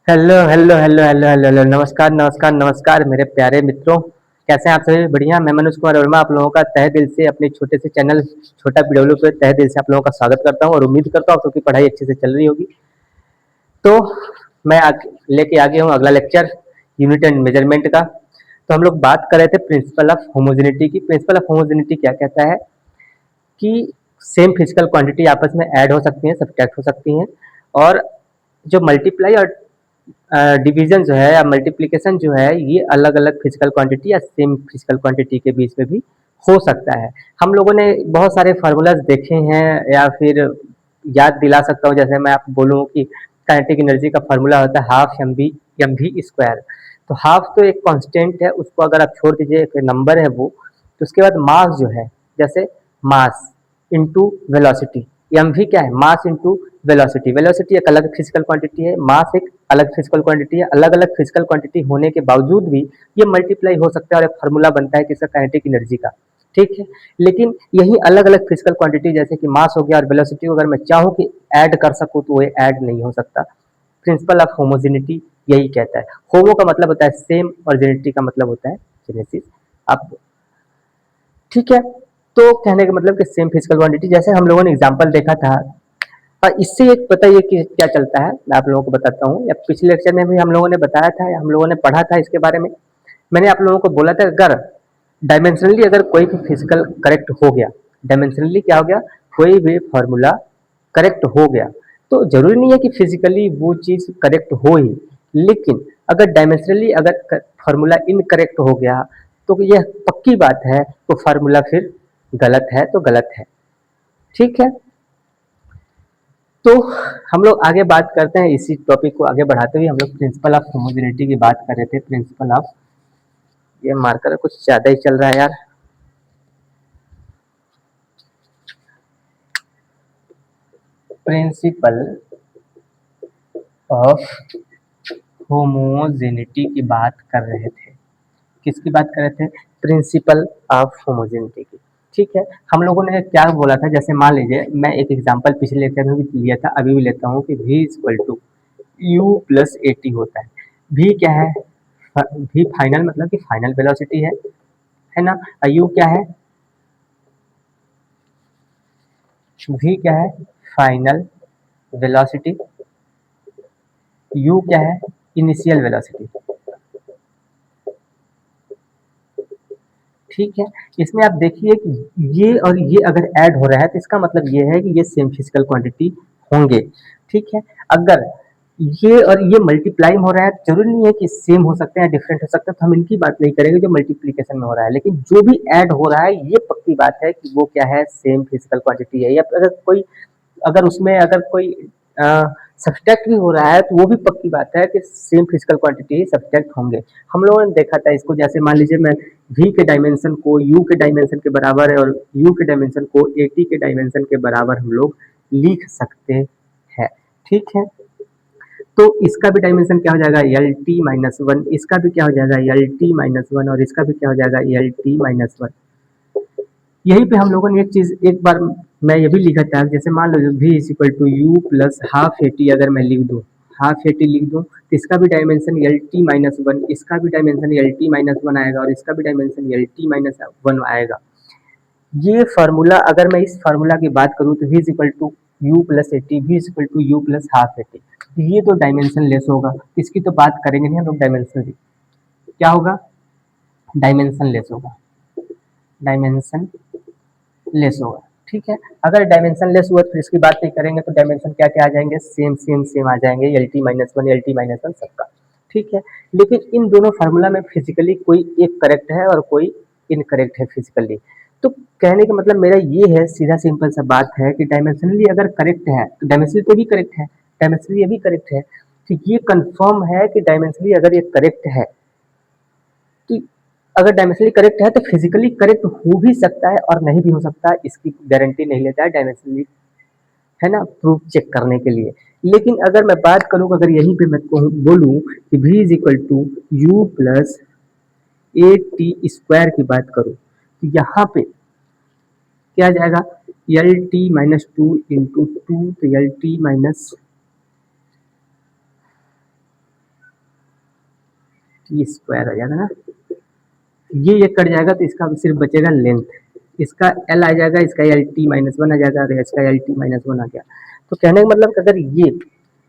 Hello hello hello hello hello hello नमस्कार नमस्कार नमस्कार मेरे प्यारे मित्रों। कैसे हैं आप सभी? बढ़िया। मैं मनोज कुमार वर्मा आप लोगों का तहे दिल से अपने छोटे से चैनल छोटा वीडियो पे तहे दिल से आप लोगों का स्वागत करता हूं और उम्मीद करता हूं आप सबकी पढ़ाई अच्छे से चल रही होगी। तो मैं लेके आ गया हूँ अगला लेक्चर यूनिट एंड मेजरमेंट का। तो हम लोग बात कर रहे थे प्रिंसिपल ऑफ होमोजेनिटी की। प्रिंसिपल ऑफ होमोजेनिटी क्या कहता है कि सेम फिजिकल क्वांटिटी आपस में ऐड हो सकती हैं, सब्ट्रैक्ट हो सकती हैं, और जो मल्टीप्लाई और डिवीजन जो है या मल्टीप्लिकेशन जो है ये अलग अलग फिजिकल क्वांटिटी या सेम फिजिकल क्वांटिटी के बीच में भी हो सकता है। हम लोगों ने बहुत सारे फार्मूलाज देखे हैं या फिर याद दिला सकता हूँ। जैसे मैं आपको बोलूँ कि काइनेटिक एनर्जी का फार्मूला होता है हाफ एम वी स्क्वायर। तो हाफ तो एक कांस्टेंट है, उसको अगर आप छोड़ दीजिए फिर नंबर है वो। तो उसके बाद मास जो है, जैसे mass into velocity. M v क्या है? मास इंटू वेलोसिटी। वेलोसिटी एक अलग फिजिकल क्वांटिटी है, मास एक अलग फिजिकल क्वांटिटी है। अलग अलग फिजिकल क्वांटिटी होने के बावजूद भी ये मल्टीप्लाई हो सकता है और एक फार्मूला बनता है किसका? काइनेटिक एनर्जी का। ठीक है। लेकिन यही अलग अलग फिजिकल क्वांटिटी जैसे कि मास हो गया और वेलोसिटी को अगर मैं चाहूँ कि ऐड कर सकूँ तो वो ऐड नहीं हो सकता। प्रिंसिपल ऑफ होमोजेनिटी यही कहता है। होमो का मतलब होता है सेम और जेनिटी का मतलब होता है जेनेसिस। अब ठीक है। तो कहने का मतलब कि सेम फिजिकल क्वांटिटी, जैसे हम लोगों ने एग्जांपल देखा था। और इससे एक पता ये कि क्या चलता है मैं आप लोगों को बताता हूँ, या पिछले लेक्चर में भी हम लोगों ने बताया था या हम लोगों ने पढ़ा था इसके बारे में। मैंने आप लोगों को बोला था अगर डायमेंशनली अगर कोई भी फिजिकल करेक्ट हो गया, डायमेंशनली क्या हो गया? कोई भी फार्मूला करेक्ट हो गया, तो जरूरी नहीं है कि फिजिकली वो चीज करेक्ट हो ही। लेकिन अगर डायमेंशनली अगर फार्मूला इनकरेक्ट हो गया तो यह पक्की बात है वो फार्मूला फिर गलत है तो गलत है। ठीक है। तो हम लोग आगे बात करते हैं, इसी टॉपिक को आगे बढ़ाते हुए हम लोग प्रिंसिपल ऑफ होमोजेनिटी की बात कर रहे थे। प्रिंसिपल ऑफ, ये मार्कर कुछ ज्यादा ही चल रहा है यार। प्रिंसिपल ऑफ होमोजेनिटी की बात कर रहे थे। किसकी बात कर रहे थे? प्रिंसिपल ऑफ होमोजेनिटी की। ठीक है। हम लोगों ने क्या बोला था, जैसे मान लीजिए मैं एक एग्जांपल पिछले लेक्चर में भी लिया था, अभी भी लेता हूँ कि v equal to u plus a t होता है। v क्या है? v फाइनल मतलब कि फाइनल वेलोसिटी है ना। यू क्या है? v क्या है? Final velocity. यू क्या है? Initial velocity. ठीक है। इसमें आप देखिए कि ये और ये अगर ऐड हो रहा है तो इसका मतलब ये है कि ये सेम फिजिकल क्वांटिटी होंगे। ठीक है। अगर ये और ये मल्टीप्लाई हो रहा है, जरूरी नहीं है कि सेम हो सकते हैं, डिफरेंट हो सकते हैं, तो हम इनकी बात नहीं करेंगे जो मल्टीप्लीकेशन में हो रहा है। लेकिन जो भी ऐड हो रहा है ये पक्की बात है कि वो क्या है? सेम फिजिकल क्वांटिटी है। या अगर कोई, अगर उसमें अगर कोई सब्सट्रैक्ट भी हो रहा है तो वो भी पक्की बात है कि सेम फिजिकल क्वांटिटी ही सब्सट्रैक्ट होंगे। हम लोगों ने देखा था इसको, जैसे मान लीजिए मैं v के डायमेंशन को u के डायमेंशन के बराबर है और u के डायमेंशन को at के डायमेंशन के बराबर हम लोग लिख सकते हैं। ठीक है। तो इसका भी डायमेंशन क्या हो जाएगा? L t minus one. इसका भी क्या हो जाएगा? L t minus one. और इसका भी क्या हो जाएगा? L t minus one. यहीं पे हम लोगों ने एक चीज एक बार मैं ये भी लिखा था, जैसे मान लो v is equal to u plus half a t अगर मैं लिख दूँ, हाफ ए टी लिख दूँ तो इसका भी dimension L t minus one, इसका भी dimension L t minus one आएगा और इसका भी dimension L t minus one आएगा। ये फार्मूला, अगर मैं इस फार्मूला की बात करूँ तो v is equal to u plus a t, v is equal to u plus half a t, ये तो डायमेंशन लेस होगा। इसकी तो बात करेंगे नहीं हम लोग। डायमेंशन क्या होगा? डायमेंशन लेस होगा। डायमेंशन लेस होगा। ठीक है। अगर डायमेंशन लेस हुआ तो फिर इसकी बात नहीं करेंगे, तो डायमेंशन क्या क्या आ जाएंगे? सेम सेम सेम आ जाएंगे, L t minus one, L t minus one सबका। ठीक है। लेकिन इन दोनों फार्मूला में फिजिकली कोई एक करेक्ट है और कोई इनकरेक्ट है फिजिकली। तो कहने का मतलब मेरा ये है, सीधा सिंपल सा बात है कि डायमेंशनली अगर करेक्ट है तो डायमेंशनली तो भी करेक्ट है, डायमेंशनली ये भी करेक्ट है। तो ये कंफर्म है कि डायमेंशनली अगर ये करेक्ट है तो अगर डायमेंशनली करेक्ट है तो फिजिकली करेक्ट हो भी सकता है और नहीं भी हो सकता, इसकी गारंटी नहीं लेता है डायमेंशनली, है ना, प्रूफ चेक करने के लिए। लेकिन अगर मैं बात करूँ, अगर यहीं पे मैं बोलूँ कि v is equal to u plus a t square की बात करूँ तो यहाँ पे क्या आ जाएगा? L t minus two into two, तो एल टी माइनस ये स्क्वायर हो जाएगा ना, ये कट जाएगा तो इसका सिर्फ बचेगा लेंथ, इसका एल आ जाएगा, इसका एल टी माइनस वन आ जाएगा, और इसका एल टी माइनस वन आ गया। तो कहने का मतलब कि अगर ये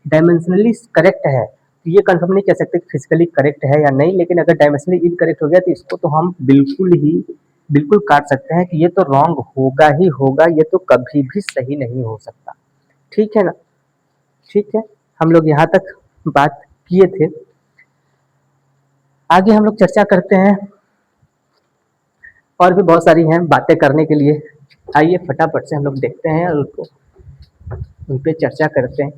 डायमेंशनली करेक्ट है तो ये कंफर्म नहीं कह सकते फिजिकली करेक्ट है या नहीं, लेकिन अगर डायमेंशनली इनकरेक्ट हो गया तो इसको तो हम बिल्कुल काट सकते हैं कि ये तो रॉन्ग होगा ही होगा, ये तो कभी भी सही नहीं हो सकता। ठीक है ना, ठीक है, हम लोग यहाँ तक बात किए थे। आगे हम लोग चर्चा करते हैं, और भी बहुत सारी हैं बातें करने के लिए। आइए फटाफट से हम लोग देखते हैं और उनको उन पे चर्चा करते हैं।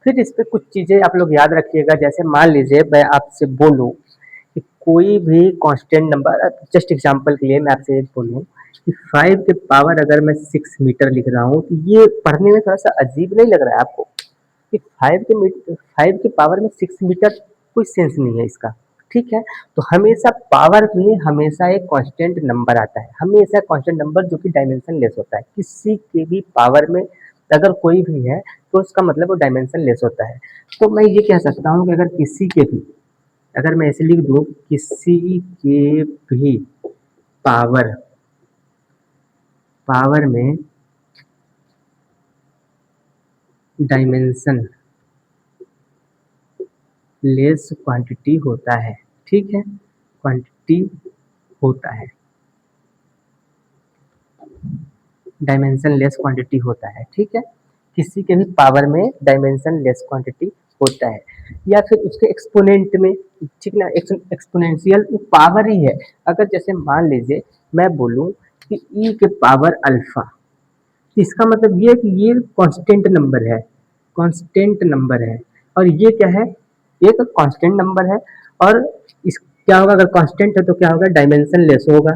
फिर इस पे कुछ चीजें आप लोग याद रखिएगा, जैसे मान लीजिए मैं आपसे बोलूं कि कोई भी कांस्टेंट नंबर, जस्ट एग्जांपल के लिए मैं आपसे एक बोलूं कि 5 के पावर अगर मैं 6 मीटर लिख रहा हूँ, तो ये पढ़ने में थोड़ा सा अजीब नहीं लग रहा है आपको कि 5 के पावर में 6 मीटर, कोई सेंस नहीं है इसका। ठीक है, तो हमेशा पावर में हमेशा एक कांस्टेंट नंबर आता है, हमेशा कांस्टेंट नंबर जो कि डायमेंशन लेस होता है। किसी के भी पावर में अगर कोई भी है तो उसका मतलब वो डायमेंशन लेस होता है। तो मैं ये कह सकता हूँ कि अगर किसी के भी, अगर मैं ऐसे लिख दूँ किसी के भी पावर पावर में डायमेंशन लेस क्वांटिटी होता है, ठीक है, क्वांटिटी होता है, डायमेंशन लेस क्वांटिटी होता है, ठीक है, किसी के भी पावर में डायमेंशन लेस क्वांटिटी होता है, या फिर उसके एक्सपोनेंट में, ठीक ना, एक्सपोनेंशियल पावर ही है। अगर जैसे मान लीजिए मैं बोलूं कि ई के पावर अल्फा, तो इसका मतलब ये है कि ये कांस्टेंट नंबर है, कांस्टेंट नंबर है, और ये क्या है, एक कांस्टेंट नंबर है, और इस क्या होगा, अगर कांस्टेंट है तो क्या होगा, डायमेंशन लेस होगा,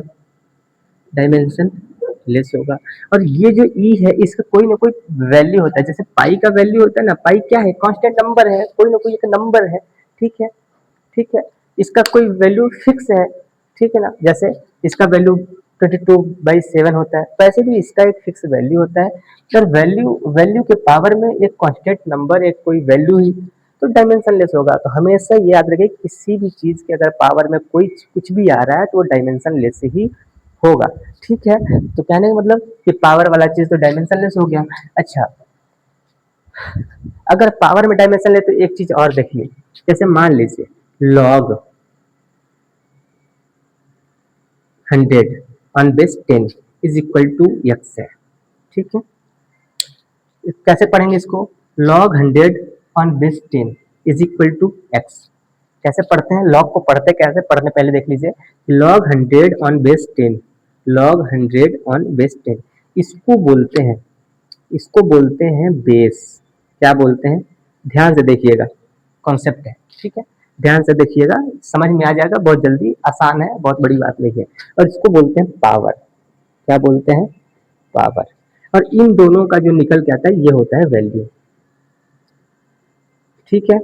डायमेंशन लेस होगा। और ये जो ई है इसका कोई ना कोई वैल्यू होता है, जैसे पाई का वैल्यू होता है ना, पाई क्या है, कांस्टेंट नंबर है, कोई ना कोई एक नंबर है, ठीक है, ठीक है, इसका कोई वैल्यू फिक्स है, ठीक है ना, जैसे इसका वैल्यू 22/7 होता है, वैसे भी इसका एक फिक्स वैल्यू होता है। सर वैल्यू वैल्यू के पावर में एक कांस्टेंट नंबर, एक कोई वैल्यू ही तो डायमेंशन लेस होगा। तो हमेशा ये याद रखिए किसी भी चीज के अगर पावर में कोई कुछ भी आ रहा है तो वो डायमेंशन लेस ही होगा, ठीक है। तो कहने का मतलब कि पावर वाला चीज तो डायमेंशन लेस हो गया। अच्छा, अगर पावर में डायमेंशन ले तो एक चीज और देखिए, जैसे मान लीजिए log 100 on base 10 is equal to x है, ठीक है, कैसे पढ़ेंगे इसको, log 100 on base 10 is equal to x. कैसे पढ़ते हैं, लॉग को पढ़ते कैसे, पढ़ने पहले देख लीजिए, log 100 on base 10, log 100 on base 10, इसको बोलते हैं, इसको बोलते हैं बेस। क्या बोलते हैं, ध्यान से देखिएगा, कॉन्सेप्ट है, ठीक है, ध्यान से देखिएगा, समझ में आ जाएगा, बहुत जल्दी, आसान है, बहुत बड़ी बात नहीं है। और इसको बोलते हैं पावर। क्या बोलते हैं, पावर। और इन दोनों का जो निकल के आता है ये होता है वैल्यू, ठीक है।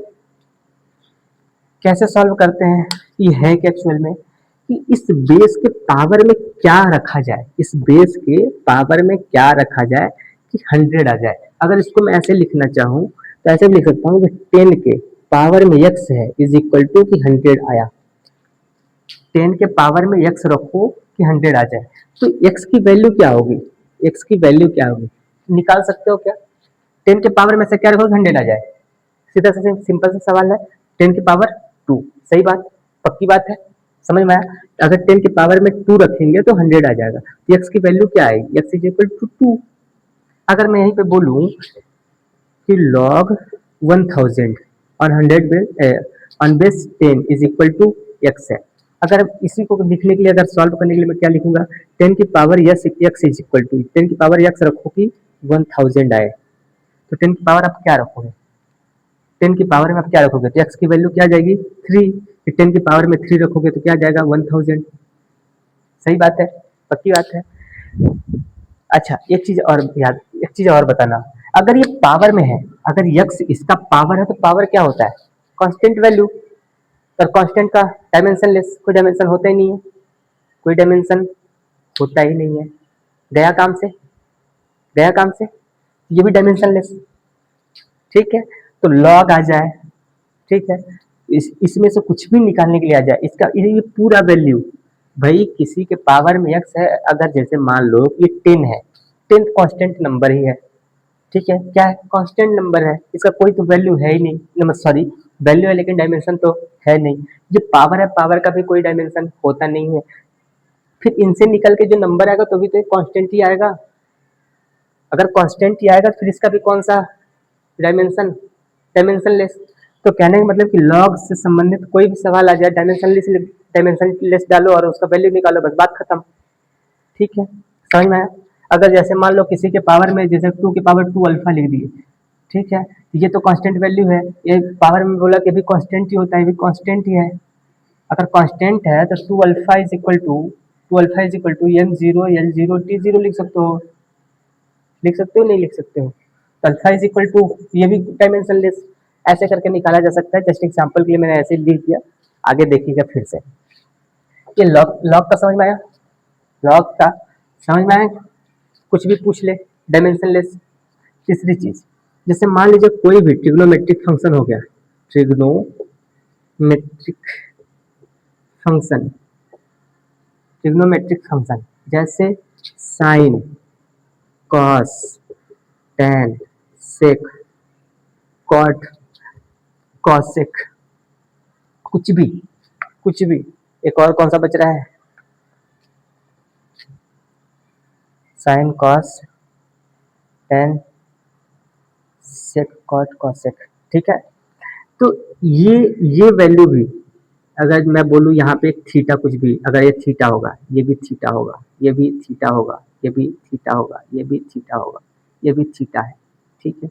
कैसे सॉल्व करते हैं, ये है कि एक्चुअल में कि इस बेस के पावर में क्या रखा जाए, इस बेस के पावर में क्या रखा जाए कि 100 आ जाए। अगर इसको मैं ऐसे लिखना चाहूँ तो ऐसे भी लिख सकता हूँ कि 10 के पावर में x है इज इक्वल टू कि 100 आया, 10 के पावर में x रखो कि 100 आ जाए, तो x की वैल्यू क्या होगी, x की वैल्यू क्या होगी, निकाल सकते हो क्या, 10 के पावर में से क्या रखो 100 आ जाए, सीधा सा सिंपल सा सवाल है, 10 की पावर 2, सही बात, पक्की बात है, समझ में आया। अगर 10 की पावर में 2 रखेंगे तो 100 आ जाएगा, तो x की वैल्यू क्या आएगी, x इज इक्वल टू 2। अगर मैं यहीं पे बोलूं कि log 1000 on 100 on base 10 is equal to x है, अगर इसी को लिखने के लिए, अगर सॉल्व करने के लिए मैं क्या लिखूंगा, 10 की power yes x is equal to 10 की पावर x रखो कि 1000 आए, तो 10 की पावर आप क्या रखोगे, 10 की पावर में आप क्या रखोगे, तो x की वैल्यू क्या आ जाएगी 3, 10 की पावर में 3 रखोगे तो क्या आ जाएगा 1000, सही बात है, पक्की बात है। अच्छा, एक चीज और बताना, अगर ये पावर में है, अगर यक्स इसका पावर है तो पावर क्या होता है, कांस्टेंट वैल्यू, और कांस्टेंट का डायमेंशन लेस, कोई डायमेंशन होता ही नहीं है, कोई डायमेंशन होता ही नहीं है, गया काम से, गया काम से, ये भी डायमेंशनलेस। ठीक है, तो लॉग आ जाए, ठीक है, इसमें से कुछ भी निकालने के लिए आ जाए, इसका ये पूरा वैल्यू, भाई किसी के पावर में एक्स है, अगर जैसे मान लो ये 10 है, 10 कांस्टेंट नंबर ही है, ठीक है, क्या है, कांस्टेंट नंबर है, इसका कोई तो वैल्यू है ही नहीं, सॉरी वैल्यू है लेकिन डायमेंशन तो है नहीं। ये पावर है, पावर का भी कोई डायमेंशन होता नहीं है, फिर इनसे निकल के जो नंबर आएगा तो भी तो एक कांस्टेंट ही आएगा, अगर कांस्टेंट ही आएगा फिर इसका भी कौन सा डायमेंशन, डायमेंशनलेस। तो कहने का मतलब कि लॉग से संबंधित कोई भी सवाल आ जाए, डायमेंशनलेस डालो और उसका वैल्यू निकालो, बस बात खत्म। ठीक है, समझ में आया। अगर जैसे मान लो किसी के पावर में जैसे 2 की पावर 2 अल्फा लिख दिए, ठीक है, ये तो कांस्टेंट वैल्यू है, ये पावर में बोला कि भी कांस्टेंट ही होता है, भी कांस्टेंट ही है। अगर कांस्टेंट है तो 2 alpha is equal to M zero L zero T zero लिख सकते हो, लिख सकते हो नहीं लिख सकते हो। तो अल्फा इज इक्वल टू, ये भी डायमेंशनलेस, ऐसे करके निकाला जा सकता है। जस्ट एग्जांपल के लिए मैंने ऐसे लिख दिया, आगे देखिएगा फिर से। ये लॉग लॉग का समझ में आया, लॉग का समझ में आया, कुछ भी पूछ ले डायमेंशनलेस। तीसरी चीज, जैसे मान लीजिए कोई भी ट्रिग्नोमेट्रिक फंक्शन हो गया, ट्रिग्नोमेट्रिक फंक्शन, ट्रिग्नोमेट्रिक फंक्शन जैसे साइन, कॉस, टेन, सेक, कॉट, कॉसेक, कुछ भी, कुछ भी। एक और कौन सा बच रहा है, साइन, कॉस, टेन, सेक, कॉट, कॉसेक, ठीक है। तो ये वैल्यू भी, अगर मैं बोलूँ यहाँ पे थीटा कुछ भी, अगर ये थीटा होगा, ये भी थीटा होगा, ये भी थीटा होगा, ये भी थीटा होगा, ये भी थीटा होगा, ये भी थीटा है, ठीक है।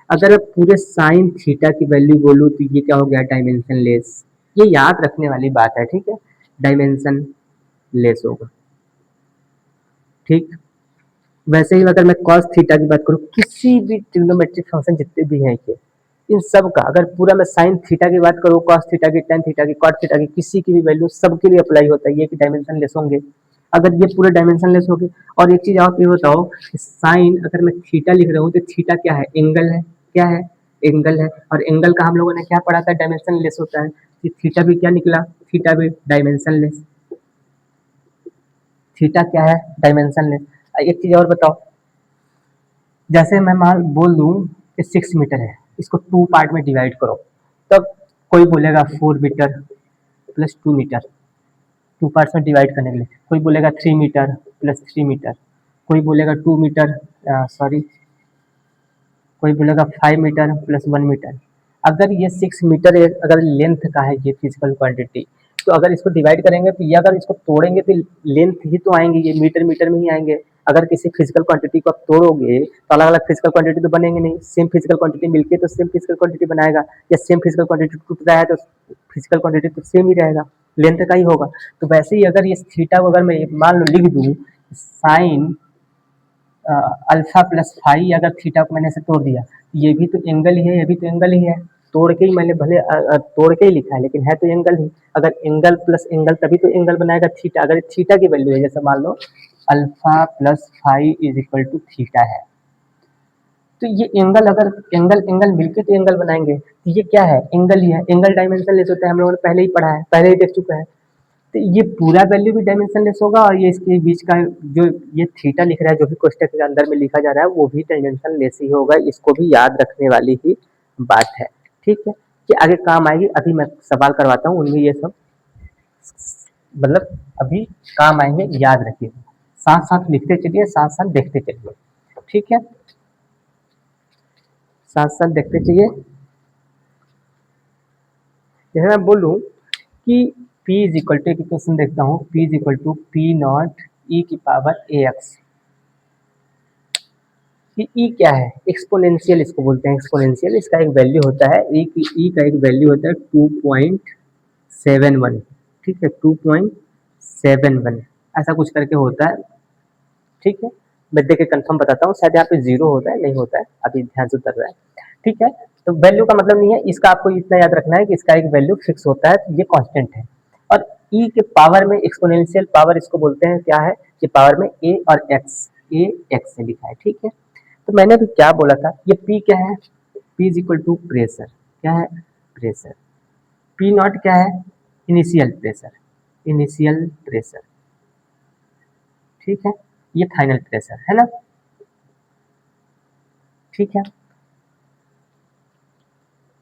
अगर मैं पूरे साइन थीटा की वैल्यू बोलूँ तो ये क्या हो गया, डायमेंशनलेस। ये याद रखने वाली बात है, ठीक है, डायमेंशन लेस होगा। ठीक, वैसे ही अगर मैं cos थीटा की बात करूँ, किसी भी ट्रिग्नोमेट्रिक फंक्शन जितने भी हैं ये, इन सब का अगर पूरा मैं साइन थीटा की बात करूँ, cos थीटा की, tan थीटा की, cot थीटा की, किसी की भी वैल्यू सबके लिए अप्लाई होता है ये कि डायमेंशन लेस होंगे। अगर ये पूरे डायमेंशन लेस होंगे, और एक चीज आप ये बताओ, साइन अगर मैं थीटा लिख रहा हूँ तो थीटा क्या है, एंगल है, क्या है, एंगल है, और एंगल का हम लोगों ने क्या पढ़ा था, डायमेंशन लेस होता है। थीटा भी क्या निकला, थीटा भी डायमेंशन लेस, थीटा क्या है, डायमेंशन लेस। एक चीज और बताओ, जैसे मैं मान बोल दूं कि 6 मीटर है, इसको 2 पार्ट में डिवाइड करो, तब कोई बोलेगा 4 मीटर प्लस 2 मीटर, 2 पार्ट्स में डिवाइड करने के लिए। कोई बोलेगा 3 मीटर प्लस 3 मीटर, कोई बोलेगा 2 मीटर, सॉरी, कोई बोलेगा 5 मीटर प्लस 1 मीटर। अगर ये 6 मीटर अगर लेंथ का है ये फिजिकल क्वांटिटी, तो अगर इसको डिवाइड करेंगे तो ये अगर इसको तोड़ेंगे तो लेंथ ही तो आएंगे, ये मीटर मीटर में ही आएंगे। अगर किसी फिजिकल क्वांटिटी को आप तोड़ोगे तो अलग अलग फिजिकल क्वांटिटी तो बनेंगे नहीं, सेम फिजिकल क्वांटिटी मिलके तो सेम फिजिकल क्वांटिटी बनाएगा, या सेम फिजिकल क्वांटिटी टूट रहा है तो फिजिकल क्वांटिटी तो सेम ही रहेगा, लेंथ का ही होगा। तो वैसे ही अगर ये थीटा को अगर मैं मान लो लिख दूँ साइन अल्फा प्लस फाई, अगर थीटा को मैंने ऐसे तोड़ दिया, ये भी तो एंगल ही है, ये भी तो एंगल ही है, तोड़ के ही मैंने भले तोड़ के ही लिखा है लेकिन है तो एंगल ही। अगर एंगल प्लस एंगल तभी तो एंगल बनाएगा थीटा। अगर थीटा की वैल्यू है, जैसे मान लो alpha plus phi is equal to theta है, तो ये एंगल, अगर एंगल एंगल मिलके तो एंगल बनाएंगे, तो ये क्या है, एंगल ही है। एंगल डायमेंशन लेस होता है, हम लोगों ने पहले ही पढ़ा है, पहले ही देख चुका है। तो ये पूरा वैल्यू भी डायमेंशनलेस होगा, और ये इसके बीच का जो ये थीटा लिख रहा है, जो भी कोष्टक के अंदर में लिखा जा रहा है, वो भी डायमेंशनलेस ही होगा। इसको भी याद रखने वाली ही बात है, ठीक है, कि आगे काम आएगी। अभी मैं सवाल करवाता हूँ, उनमें ये सब मतलब अभी काम आएंगे, याद रखिए, साथ साथ लिखते चलिए, साथ साथ देखते चलिए, ठीक है, साथ साथ देखते चलिए। जैसे मैं बोलूँ कि P इज इक्वल टू, एक क्वेश्चन देखता हूँ, P is equal to P naught E की पावर ए एक्स। कि ई क्या है, एक्सपोनेंशियल इसको बोलते हैं, एक्सपोनेंशियल। इसका एक वैल्यू होता है, ई का एक वैल्यू होता है 2.71, ठीक है, 2.71 ऐसा कुछ करके होता है, ठीक है। मैं देख के कंफर्म बताता हूँ, शायद यहाँ पे 0 होता है, नहीं होता है, अभी ध्यान से उतर रहा है, ठीक है। तो वैल्यू का मतलब नहीं है, इसका आपको इतना याद रखना है कि इसका एक वैल्यू फिक्स होता है, तो ये कांस्टेंट है। और ई के पावर में एक्सपोनेंशियल पावर इसको बोलते हैं क्या है, कि पावर में ए और एक्स, ए एक्स से लिखा है, ठीक है। तो मैंने अभी क्या बोला था, ये पी क्या है, p is equal to pressure, क्या है, प्रेशर। पी नॉट क्या है, इनिशियल प्रेशर, इनिशियल प्रेशर, ठीक है। ये फाइनल प्रेशर है ना, ठीक है।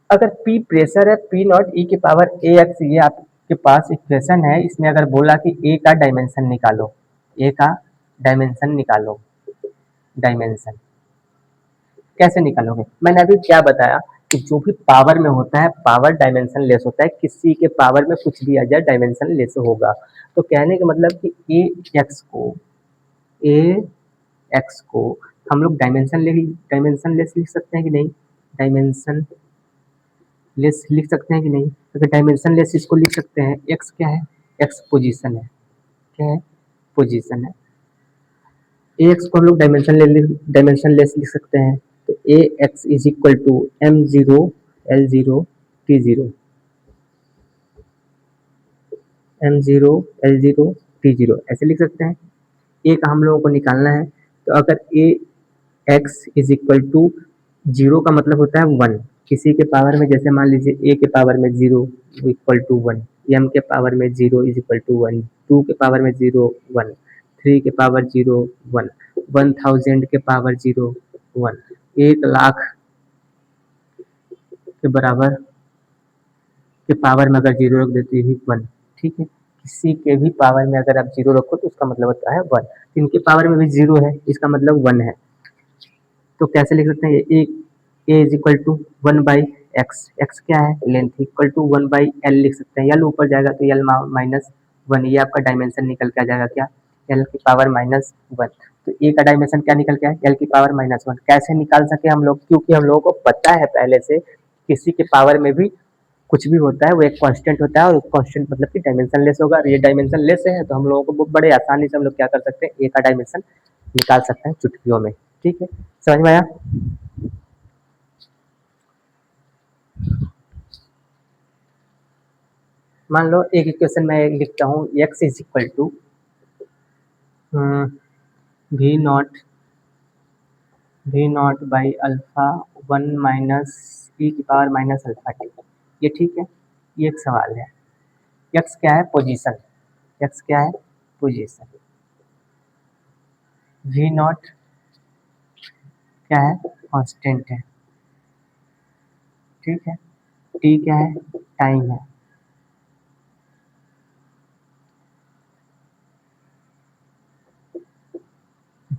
अगर P प्रेशर है, P नॉट ई की पावर ए एक्स, ये आपके पास इक्वेशन है। इसमें अगर बोला कि ए का डायमेंशन निकालो, ए का डायमेंशन निकालो, डायमेंशन कैसे निकालोगे, मैंने अभी क्या बताया कि जो भी पावर में होता है पावर डायमेंशन लेस होता है, किसी के पावर में कुछ भी आ जाए डायमेंशन लेस होगा। तो कहने का मतलब कि ए एक्स को हम लोग डायमेंशन लेस लिख सकते हैं कि नहीं, डायमेंशन लेस लिख सकते हैं कि नहीं। अगर डायमेंशन लेस इसको लिख सकते हैं, एक्स क्या है, एक्स पोजीशन है, क्या है, पोजीशन है। ए एक्स को हम लोग डायमेंशन लेस लिख सकते हैं। तो A X is equal to M zero L zero T zero, M zero L zero T zero ऐसे लिख सकते हैं। ए का हम लोगों को निकालना है। तो अगर A X is equal to zero का मतलब होता है वन, किसी के पावर में, जैसे मान लीजिए ए के पावर में zero equal to one, m के पावर में zero is equal to one, two के पावर में जीरो वन, थ्री के पावर जीरो वन, 1000 के पावर जीरो वन, 1 लाख के बराबर के पावर में अगर जीरो रख देते हैं वन, ठीक है। किसी के भी पावर में अगर आप जीरो रखो तो उसका मतलब होता है वन। इनके पावर में भी जीरो है, इसका मतलब वन है। तो कैसे लिख सकते हैं, A is equal to one by X, X क्या है, length, equal to one by L लिख सकते हैं। एल ऊपर जाएगा तो एल माइनस वन, ये आपका डायमेंशन निकल के आ जाएगा, क्या, एल की पावर माइनस वन। तो ए का डायमेंशन क्या निकल के आए, एल की पावर माइनस वन। कैसे निकाल सके हम लोग, क्योंकि हम लोगों को पता है पहले से किसी के पावर में भी कुछ भी होता है वो एक कांस्टेंट होता है, और कांस्टेंट मतलब कि डायमेंशन लेस होगा। और ये डायमेंशन लेस है तो हम लोगों को बहुत बड़े आसानी से हम लोग क्या कर सकते हैं, ए का डायमेंशन निकाल सकते हैं चुटकियों में, ठीक है। समझ में आया। मान लो एक इक्वेशन में लिखता हूँ, X is equal to V naught by alpha one minus E की पावर माइनस अल्फा टी, ये ठीक है। ये एक सवाल है। एक्स क्या है, पोजीशन, एक्स क्या है, पोजीशन। वी नॉट क्या है, कांस्टेंट है, ठीक है। टी क्या है, टाइम है।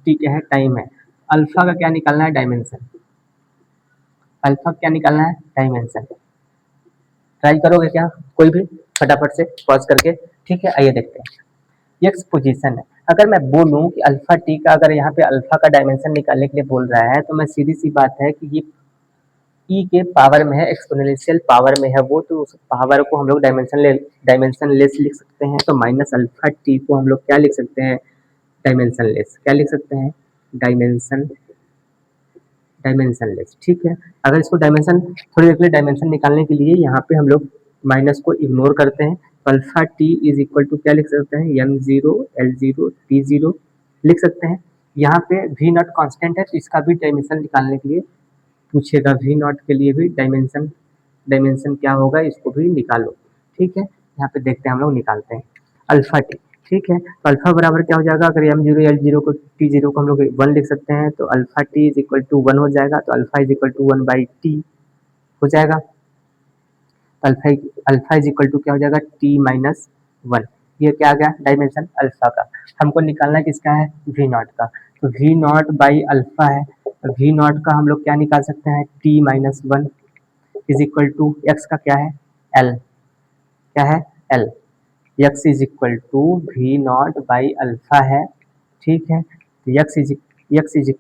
टी क्या है, टाइम है। अल्फा का क्या निकालना है, डायमेंशन। अल्फा क्या निकालना है, डायमेंशन। ट्राई करोगे क्या, कोई भी, फटाफट से पॉज करके, ठीक है। आइए देखते हैं, एक्स पोजीशन है। अगर मैं बोलूं कि अल्फा टी का, अगर यहाँ पे अल्फा का डायमेंशन निकालने के लिए बोल रहा है, तो मैं सीधी सी बात है कि ये ई के पावर में है, एक्सपोनेंशियल पावर में है वो, तो उस पावर को हम लोग डायमेंशन लेस लिख सकते हैं। तो माइनस अल्फा टी को हम लोग क्या लिख सकते हैं, डायमेंशन लेस, क्या लिख सकते हैं, डायमेंशन डायमेंशन लेस, ठीक है। अगर इसको डायमेंशन, थोड़ी देर के लिए डायमेंशन निकालने के लिए यहाँ पे हम लोग माइनस को इग्नोर करते हैं। Alpha T is equal to क्या लिख सकते हैं, m zero L zero T zero लिख सकते हैं। यहाँ पे वी नॉट कॉन्स्टेंट है तो इसका भी डायमेंशन निकालने के लिए पूछेगा, वी नॉट के लिए भी डायमेंशन डायमेंशन क्या होगा, इसको भी निकालो, ठीक है। यहाँ पे देखते हैं हम लोग निकालते हैं अल्फा टी, ठीक है। तो अल्फा बराबर क्या हो जाएगा, अगर एम जीरो एल जीरो को टी जीरो को हम लोग वन लिख सकते हैं, तो alpha T is equal to one हो जाएगा। तो alpha is equal to one by T हो जाएगा। Alpha alpha is equal to क्या हो जाएगा, टी माइनस वन। ये क्या आ गया, डायमेंशन अल्फा का। हमको निकालना है किसका है, वी नॉट का। तो वी नॉट बाई अल्फा है, तो वी नॉट का हम लोग क्या निकाल सकते हैं, T minus one is equal to X का क्या है, एल, क्या है, L. X is equal to V naught by alpha है, ठीक है। तो X is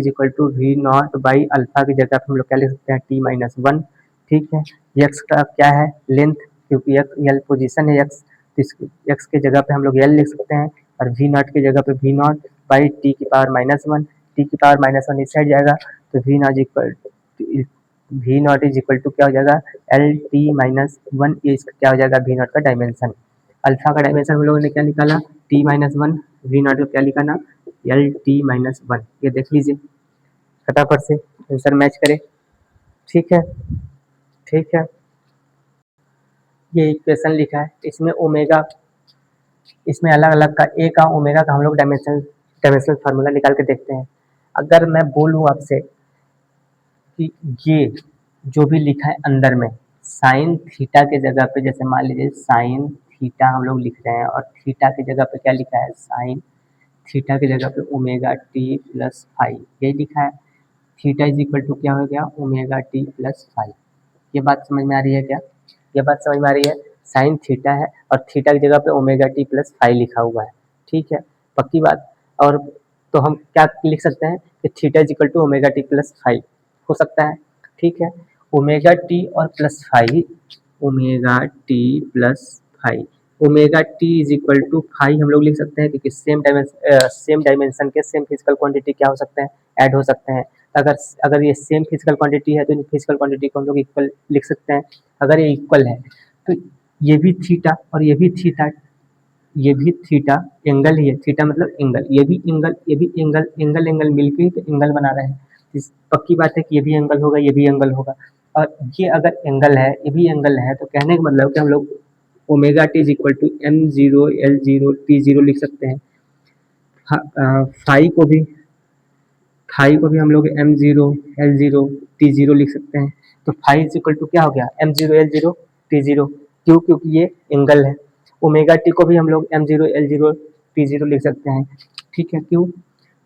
equal to V naught by alpha की जगह पे हम लोग क्या लिख सकते हैं, टी माइनस वन, ठीक है। एक्स का क्या है, लेंथ, क्योंकि एक्स एल पोजीशन है एक्स, तो एक्स के जगह पे हम लोग एल लिख सकते हैं। और वी नॉट की जगह पे वी नॉट बाई टी की पावर माइनस वन, टी की पावर माइनस वन इस साइड जाएगा। तो V naught is equal to क्या हो जाएगा, एल टी माइनस वन, ये इसका क्या हो जाएगा, वी नॉट का डायमेंशन। अल्फा का डायमेंशन हम लोगों ने क्या निकाला, T minus one, V naught को क्या निकाला, एल टी माइनस वन। ये देख लीजिए, फटाफट से आंसर मैच करें। ठीक है, ठीक है, ये इक्वेशन लिखा है, इसमें ओमेगा, इसमें अलग अलग का ए का ओमेगा का हम लोग डायमेंशनल फार्मूला निकाल के देखते हैं। अगर मैं बोलूँ आपसे कि ये जो भी लिखा है अंदर में साइन थीटा के जगह पे, जैसे मान लीजिए साइन थीटा हम लोग लिख रहे हैं और थीटा की जगह पे क्या लिखा है, साइन थीटा की जगह पे ओमेगा टी प्लस फाइव, यही लिखा है। थीटा इज इक्वल टू क्या हो गया, ओमेगा टी प्लस फाइव। ये बात समझ में आ रही है क्या? ये बात समझ में आ रही है। साइन थीटा है और थीटा की जगह पे ओमेगा टी प्लस फाइव लिखा हुआ है। ठीक है, पक्की बात। और तो हम क्या लिख सकते हैं कि theta is equal to omega T plus five हो सकता है। ठीक है, ओमेगा टी और plus five, omega T plus five, omega T is equal to five हम लोग लिख सकते हैं क्योंकि सेम डायमेंशन के सेम फिजिकल क्वांटिटी क्या हो सकते हैं, ऐड हो सकते हैं। अगर अगर ये सेम फिजिकल क्वांटिटी है तो इन फिजिकल क्वांटिटी को हम लोग इक्वल लिख सकते हैं। अगर ये इक्वल है तो ये भी थीटा और ये भी थीटा, ये भी थीटा एंगल ही है, थीटा मतलब एंगल, ये भी एंगल, ये भी एंगल, एंगल एंगल मिलके ही तो एंगल बना रहे हैं। इस पक्की बात है कि ये भी एंगल होगा, ये भी एंगल होगा। और ये अगर एंगल है, ये भी एंगल है, तो कहने का मतलब कि हम लोग omega T is equal to M zero L zero T zero लिख सकते हैं। फाई को भी, फाई को भी हम लोग M zero L zero T zero लिख सकते हैं। तो फाई इज इक्वल टू क्या हो गया, M zero L zero T zero. क्यों? क्योंकि ये एंगल है। ओमेगा टी को भी हम लोग M zero L zero T zero लिख सकते हैं। ठीक है, क्यों?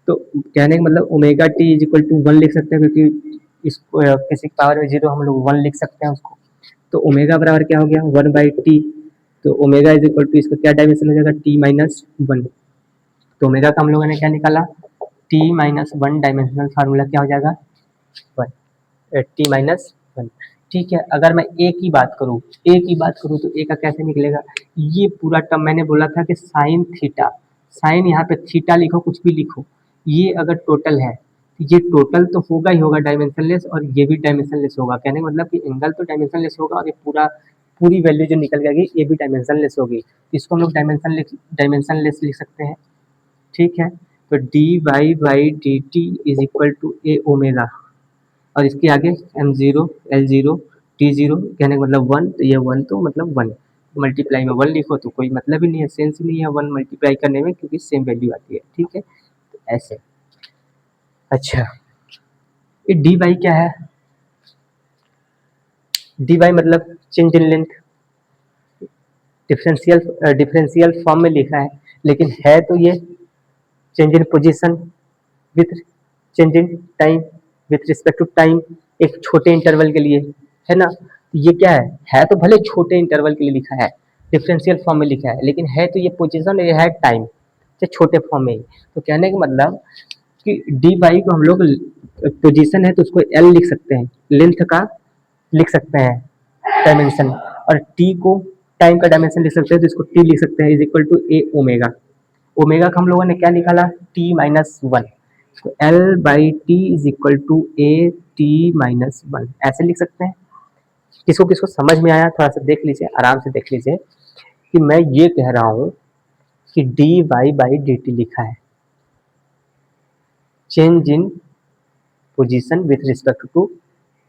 तो कहने का मतलब omega T is equal to one लिख सकते हैं क्योंकि इसको किसी पावर में जीरो हम लोग वन लिख सकते हैं उसको। तो ओमेगा बराबर क्या हो गया, वन बाई टी। तो ओमेगा इज इक्वल टू इसका क्या डायमेंशन हो जाएगा, टी माइनस वन। तो ओमेगा का हम लोगों ने क्या निकाला, T minus one dimensional formula क्या हो जाएगा, वन, टी माइनस वन। ठीक है, अगर मैं ए की बात करूँ, ए की बात करूँ तो ए का कैसे निकलेगा, ये पूरा टर्म मैंने बोला था कि साइन थीटा, साइन यहाँ पे थीटा लिखो, कुछ भी लिखो, ये अगर टोटल है तो ये टोटल तो होगा ही होगा डायमेंशनलेस, और ये भी डायमेंशनलेस होगा। कहने का मतलब कि एंगल तो डायमेंशनलेस होगा और ये पूरा पूरी वैल्यू जो निकल जाएगी ये भी डायमेंशनलेस होगी। इसको हम लोग डायमेंशनलेस लिख सकते हैं। ठीक है, तो D Y by D T is equal to A omega, और इसके आगे M zero L zero T zero, कहने का मतलब वन, तो ये वन तो मतलब वन, मल्टीप्लाई में वन लिखो तो कोई मतलब ही नहीं है, सेंस ही नहीं है वन मल्टीप्लाई करने में, क्योंकि सेम वैल्यू आती है। ठीक है, तो ऐसे। अच्छा, ये डी वाई क्या है, डी वाई मतलब change in length, differential form में लिखा है, लेकिन है तो ये change in position with change in time, with respect to time, एक छोटे इंटरवल के लिए, है ना। तो ये क्या है तो भले छोटे इंटरवल के लिए लिखा है, डिफरेंशियल फॉर्म में लिखा है, लेकिन है तो ये पोजीशन, ये है टाइम, तो छोटे फॉर्म में ही। तो कहने का मतलब कि डी वाई को हम लोग पोजीशन है तो उसको एल लिख सकते हैं, लेंथ का लिख सकते हैं डायमेंशन, और टी को टाइम का डायमेंशन लिख सकते हैं तो इसको टी लिख सकते हैं, is equal to A omega. Omega का हम लोगों ने क्या निकाला, टी माइनस वन, तो L by T is equal to A T minus one, ऐसे लिख सकते हैं। किसको किसको समझ में आया थोड़ा सा देख लीजिए, आराम से देख लीजिए कि मैं ये कह रहा हूँ कि D Y by D T लिखा है change in position with respect to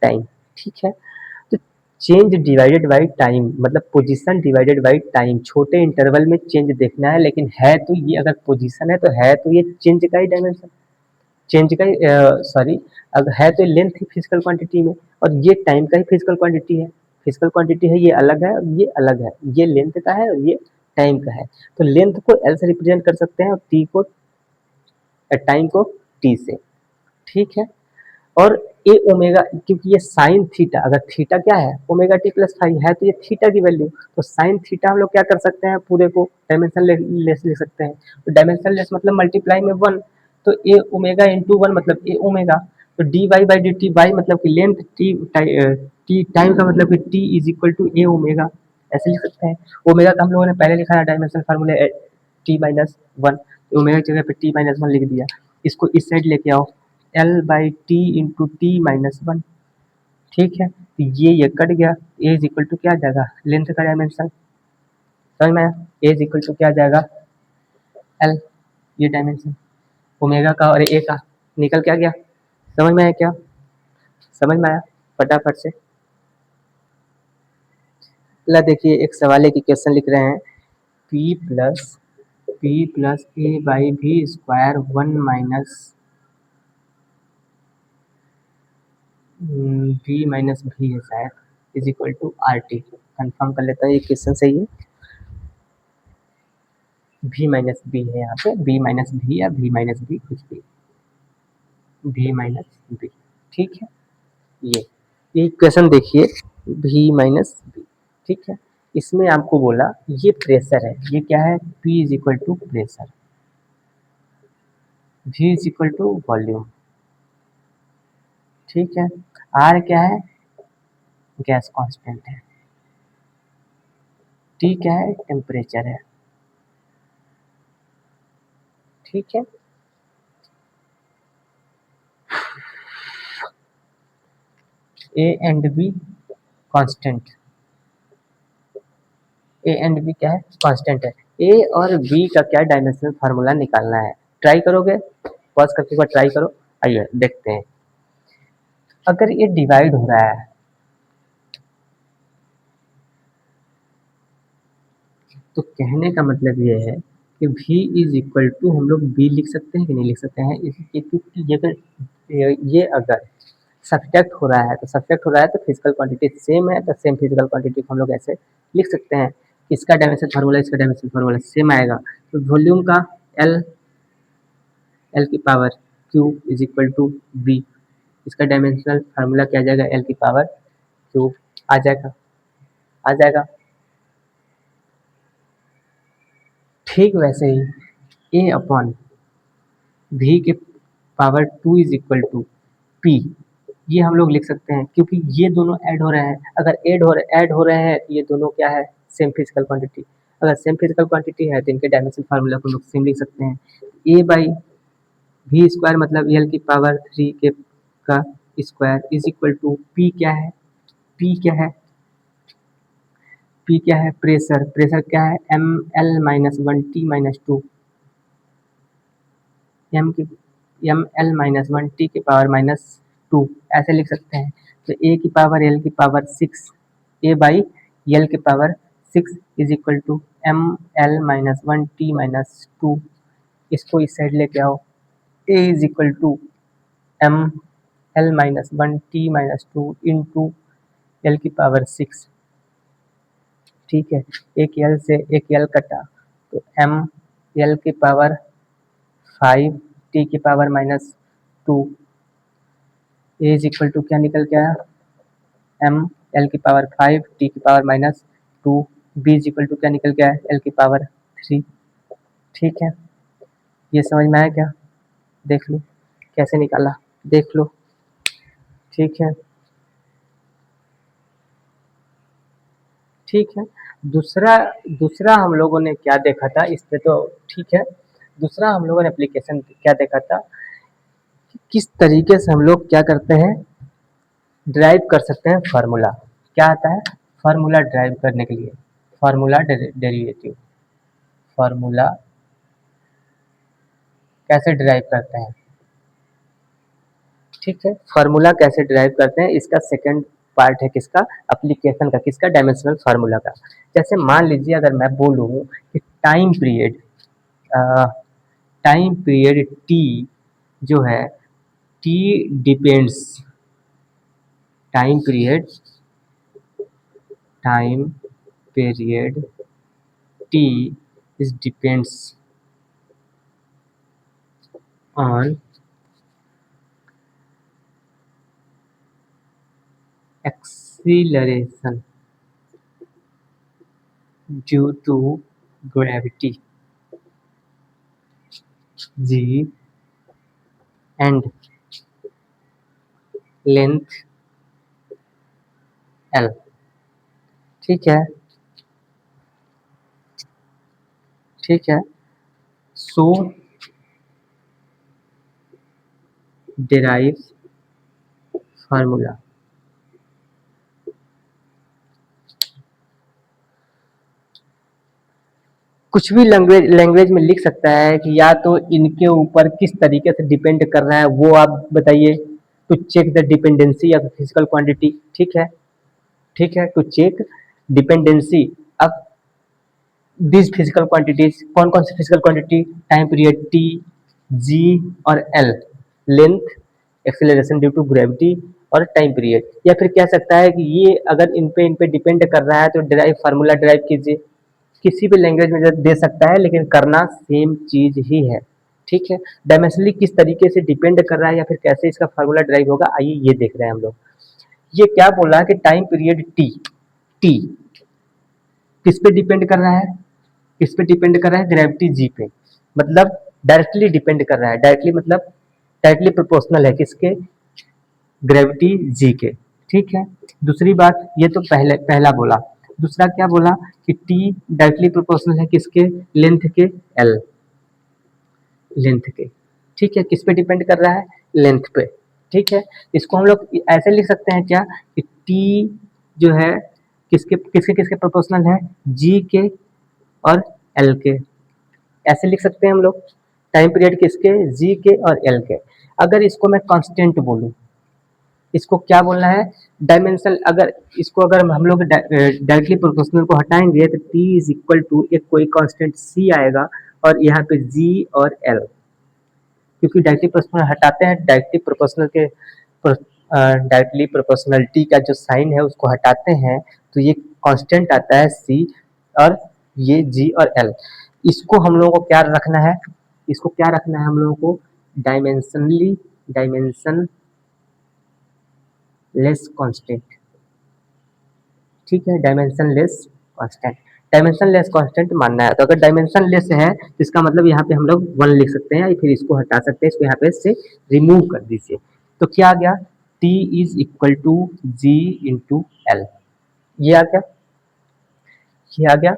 time. ठीक है, तो चेंज डिवाइडेड बाई टाइम मतलब पोजीशन डिवाइडेड बाई टाइम, छोटे इंटरवल में चेंज देखना है, लेकिन है तो ये अगर पोजीशन है तो है तो ये चेंज का ही डायमेंशन, चेंज का ही सॉरी, अगर है तो लेंथ ही फिजिकल क्वांटिटी में, और ये टाइम का ही फिजिकल क्वांटिटी है। फिजिकल क्वांटिटी है, ये अलग है और ये अलग है, ये लेंथ का है और ये टाइम का है। तो लेंथ को एल से रिप्रेजेंट कर सकते हैं और टी को, टाइम को टी से। ठीक है, और ए ओमेगा, क्योंकि ये साइन थीटा, अगर थीटा क्या है ओमेगा टी प्लस फाइव है तो ये थीटा की वैल्यू, तो साइन थीटा हम लोग क्या कर सकते हैं, पूरे को डायमेंशन लेस लिख सकते हैं। तो डायमेंशन लेस मतलब मल्टीप्लाई में वन, तो ए ओमेगा इंटू वन मतलब ए ओमेगा। तो D Y by D T Y मतलब कि लेंथ, टी टाइम का मतलब कि T is equal to A omega, ऐसे लिख सकते हैं। ओमेगा का हम लोगों ने पहले लिखा है डायमेंशन फार्मूले टी माइनस वन, ओमेगा की जगह पे टी माइनस वन लिख दिया। इसको इस साइड लेके आओ, L by T into T minus one. ठीक है, तो ये कट गया, ए इज इक्वल टू क्या आ जाएगा, लेंथ का डायमेंशन, समझ में आया, ए इज इक्वल टू क्या आ जाएगा, एल, ये डायमेंशन। ओमेगा का और ए का निकल क्या गया, समझ में आया क्या, समझ में आया, फटाफट से। ला देखिए एक सवाल है कि क्वेश्चन लिख रहे हैं p प्लस ए बाई भी स्क्वायर 1 - v माइनस भी है शायद is equal to R T. Confirm कर लेता है ये क्वेश्चन सही है, v माइनस बी है यहाँ पे, b माइनस भी या v माइनस बी कुछ भी, v माइनस बी, ठीक है। ये क्वेश्चन देखिए, v माइनस बी, ठीक है। इसमें आपको बोला ये प्रेशर है, ये क्या है, p is equal to pressure, v is equal to volume, ठीक है। r क्या है, गैस कांस्टेंट है, t क्या है, टेम्परेचर है, ठीक है। a and b constant, A and B क्या है, कांस्टेंट है। ए और बी का क्या डायमेंशनल फार्मूला निकालना है, ट्राई करोगे, पॉज करके एक बार ट्राई करो, आइए देखते हैं। अगर ये डिवाइड हो रहा है तो कहने का मतलब ये है कि v इज इक्वल टू हम लोग b लिख सकते हैं कि नहीं लिख सकते हैं, क्योंकि ये अगर सब्ट्रैक्ट हो रहा है तो सब्ट्रैक्ट हो रहा है तो फिजिकल क्वांटिटी सेम है, तो सेम फिजिकल क्वांटिटी को हम लोग ऐसे लिख सकते हैं, इसका डायमेंशन फार्मूला इसका डायमेंशन फार्मूला सेम आएगा, तो वॉल्यूम का एल एल की power Q is equal to B, इसका डायमेंशनल फार्मूला क्या आ जाएगा, एल की पावर क्यू आ जाएगा, आ जाएगा। ठीक वैसे ही ए अपॉन भी के power 2 is equal to P, ये हम लोग लिख सकते हैं क्योंकि ये दोनों ऐड हो रहे हैं, अगर ऐड हो रहे हैं ये दोनों क्या है, सेम फिजिकल क्वांटिटी, अगर सेम फिजिकल क्वांटिटी है तो इनके डायमेंशन फार्मूला को हम लोग सेम लिख सकते हैं। ए बाई वी स्क्वायर मतलब एल की पावर 3 के का square is equal to P क्या है, पी क्या है, पी क्या है, प्रेशर, प्रेशर क्या है, M L minus 1 t - 2, M की एम एल माइनस 1 t⁻², ऐसे लिख सकते हैं। तो ए की पावर एल की पावर 6, ए बाई एल की power 6 is equal to M L minus 1 t - 2, इसको इस साइड लेके आओ, A is equal to M L minus 1 t - 2 into L की पावर 6, ठीक है। एक एल से एक एल कटा तो एम एल की पावर 5 टी की power -2, A is equal to क्या निकल के आया, एम एल की पावर 5 टी की power -2, B is equal to क्या निकल के आया, एल की पावर 3, ठीक है। ये समझ में आया क्या, देख लो कैसे निकाला, देख लो, ठीक है, ठीक है। दूसरा दूसरा हम लोगों ने क्या देखा था इस पे, तो ठीक है, दूसरा हम लोगों ने एप्लीकेशन क्या देखा था कि किस तरीके से हम लोग क्या करते हैं, ड्राइव कर सकते हैं फार्मूला, क्या आता है फार्मूला ड्राइव करने के लिए, फार्मूला डेरिवेटिव, फार्मूला कैसे ड्राइव करते हैं, ठीक है। फार्मूला कैसे ड्राइव करते हैं इसका सेकंड पार्ट है किसका, एप्लीकेशन का, किसका, डायमेंशनल फार्मूला का। जैसे मान लीजिए अगर मैं बोलूँ कि टाइम पीरियड टी जो है, T depends, time period time period T is depends on acceleration due to gravity g and length l, ठीक है, ठीक है। सो derive फार्मूला, कुछ भी लैंग्वेज में लिख सकता है कि या तो इनके ऊपर किस तरीके से डिपेंड कर रहा है वो आप बताइए, to check the dependency of physical quantity. ठीक है, to check dependency of this physical quantities. कौन कौन सी physical quantity? Time period T, G और L, length, acceleration due to gravity और टाइम पीरियड। या फिर कह सकता है कि ये अगर इन पे डिपेंड कर रहा है तो ड्राइव फार्मूला ड्राइव कीजिए। किसी भी लैंग्वेज में दे सकता है लेकिन करना सेम चीज ही है। ठीक है, डायमेंशनली किस तरीके से डिपेंड कर रहा है या फिर कैसे इसका फार्मूला ड्राइव होगा, आइए ये देख रहे हैं हम लोग। ये क्या बोल रहा है कि टाइम पीरियड टी, टी किस पे डिपेंड कर रहा है? किस पे डिपेंड कर रहा है? ग्रेविटी जी पे। मतलब डायरेक्टली डिपेंड कर रहा है। डायरेक्टली मतलब डायरेक्टली प्रोपोर्शनल है किसके? ग्रेविटी जी के। ठीक है, दूसरी बात ये तो पहला बोला। दूसरा क्या बोला कि टी डायरेक्टली प्रोपोर्शनल है किसके? लेंथ के, एल, लेंथ के। ठीक है, किस पे डिपेंड कर रहा है? लेंथ पे। ठीक है, इसको हम लोग ऐसे लिख सकते हैं क्या कि टी जो है किसके किसके किसके प्रोपोर्शनल है? जी के और एल के। ऐसे लिख सकते हैं हम लोग। टाइम पीरियड किसके? जी के और एल के। अगर इसको मैं कांस्टेंट बोलूं, इसको क्या बोलना है? डायमेंशन। अगर इसको अगर हम लोग डायरेक्टली प्रोपोर्शनल को हटाएंगे तो टी इज इक्वल टू एक कोई कांस्टेंट सी आएगा और यहाँ पे जी और एल, क्योंकि डायरेक्टली प्रोपोर्शनल हटाते हैं, डायरेक्टली प्रोपोर्शनलिटी का जो साइन है उसको हटाते हैं तो ये कांस्टेंट आता है सी और ये जी और एल। इसको हम लोगों को क्या रखना है? इसको क्या रखना है हम लोगों को? Dimension less constant. ठीक है, dimension less constant. Dimension less constant मानना है। तो अगर डायमेंशन लेस है तो इसका मतलब यहाँ पे हम लोग 1 लिख सकते हैं या फिर इसको हटा सकते हैं, इसको यहाँ पे से रिमूव कर दीजिए। तो क्या आ गया? T is equal to G into L. ये आ गया, ये आ गया।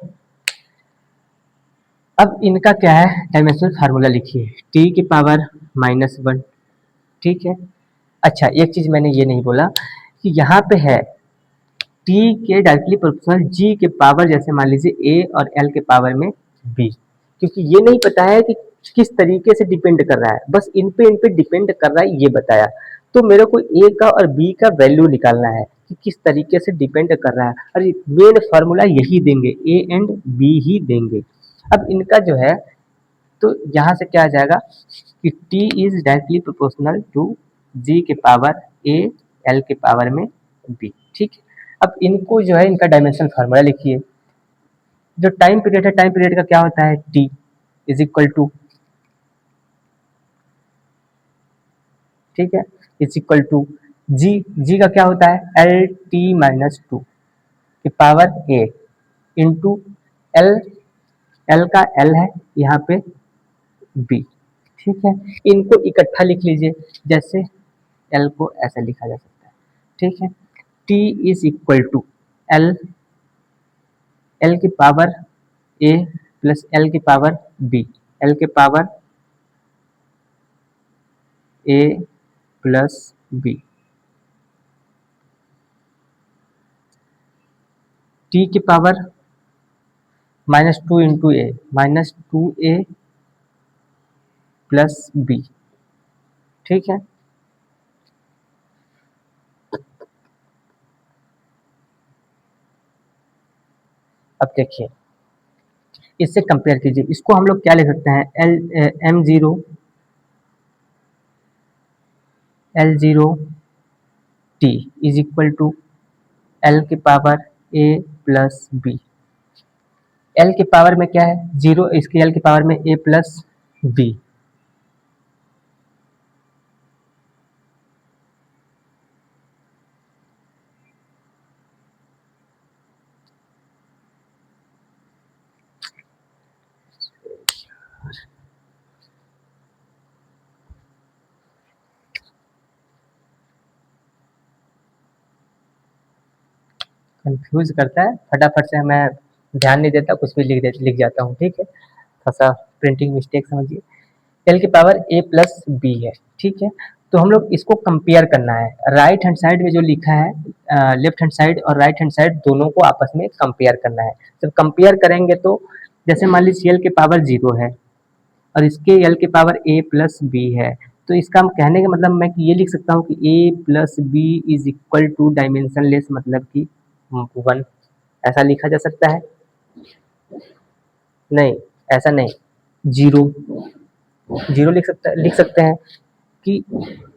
अब इनका क्या है? डायमेंशनल फार्मूला लिखिए, टी की पावर -1। ठीक है, अच्छा एक चीज मैंने ये नहीं बोला कि यहाँ पे है टी के डायरेक्टली प्रोपोर्शनल जी के पावर, जैसे मान लीजिए ए और एल के पावर में बी, क्योंकि ये नहीं पता है कि किस तरीके से डिपेंड कर रहा है, बस इन पे डिपेंड कर रहा है ये बताया। तो मेरे को ए का और बी का वैल्यू निकालना है कि किस तरीके से डिपेंड कर रहा है, और मेन फार्मूला यही देंगे, ए एंड बी ही देंगे। अब इनका जो है तो यहाँ से क्या आ जाएगा कि T is directly proportional to G के पावर ए, एल के पावर में बी। ठीक है, अब इनको जो है इनका डायमेंशन फार्मूला लिखिए। जो टाइम पीरियड है, टाइम पीरियड का क्या होता है? टी इज इक्वल टू, ठीक है, इज इक्वल टू जी। जी का क्या होता है? एल टी माइनस टू की पावर ए इंटू एल, एल का एल है यहाँ पे बी। ठीक है, इनको इकट्ठा लिख लीजिए, जैसे एल को ऐसे लिखा जा सकता है। ठीक है, T is equal to L, L की पावर ए प्लस एल की पावर बी, एल के power A plus B. T की power -2 into A, -2a plus B. ठीक है, अब देखिए इससे कंपेयर कीजिए, इसको हम लोग क्या लिख सकते हैं? L zero T is equal to L की power A plus B. L की पावर में क्या है? जीरो, इसकी एल की पावर में ए प्लस बी। कंफ्यूज करता है, फटाफट से मैं ध्यान नहीं देता, कुछ भी लिख जाता हूँ। ठीक है, थोड़ा सा प्रिंटिंग मिस्टेक समझिए। एल की पावर ए प्लस बी है। ठीक है, तो हम लोग इसको कंपेयर करना है। राइट हैंड साइड में जो लिखा है, लेफ्ट हैंड साइड और राइट हैंड साइड दोनों को आपस में कंपेयर करना है। जब कंपेयर करेंगे तो जैसे मान लीजिए एल के पावर 0 है और इसके एल के पावर ए प्लस बी है, तो इसका हम कहने का मतलब मैं ये लिख सकता हूँ कि A plus B is equal to dimensionless, मतलब कि 1। ऐसा लिखा जा सकता है? नहीं, ऐसा नहीं, 0 0 लिख सकते हैं कि